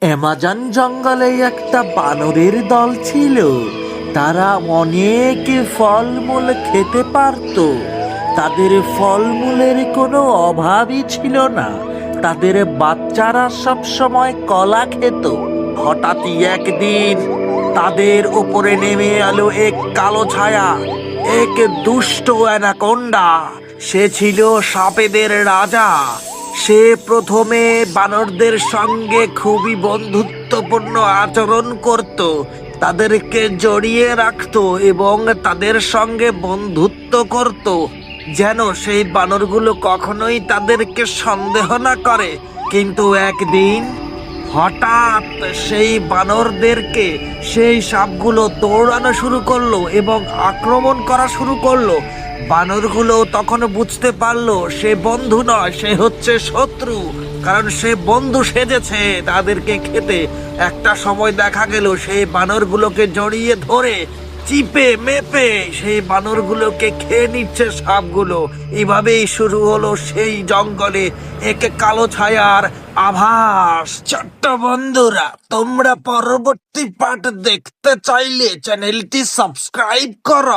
Amazon জঙ্গলে একটা বানরের দল ছিল। তারা অনেক ফলমূল খেতে পারত। তাদের ফলমূলের কোনো অভাবই ছিল না। তাদের বাচ্চারা সব সময় কলা খেত। হঠাৎই একদিন তাদের উপরে নেমে এলো এক কালো ছায়া, এক দুষ্ট অ্যানাকোন্ডা। সে ছিল সাপেদের রাজা। সে প্রথমে বানরদের সঙ্গে খুবই বন্ধুত্বপূর্ণ আচরণ করত, তাদেরকে জড়িয়ে রাখতো এবং তাদের সঙ্গে বন্ধুত্ব করত, যেন সেই বানরগুলো কখনোই তাদেরকে সন্দেহ না করে। কিন্তু একদিন হঠাৎ সেই বানরদেরকে সেই সাপগুলো দৌড়ানো শুরু করলো এবং আক্রমণ করা শুরু করলো। বানরগুলো তখন বুঝতে পারলো সে বন্ধু নয়, সে হচ্ছে শত্রু, কারণ সে বন্ধু সেজেছে তাদেরকে খেতে। একটা সময় দেখা গেল সেই বানরগুলোকে জড়িয়ে ধরে চিপে মেপে সেই বানরগুলোকে খেয়ে নিচ্ছে সাপগুলো। এভাবেই শুরু হলো সেই জঙ্গলে এক কালো ছায়ার আভাস। ছোট্ট বন্ধুরা, তোমরা পরবর্তী পার্ট দেখতে চাইলে চ্যানেলটি সাবস্ক্রাইব করো।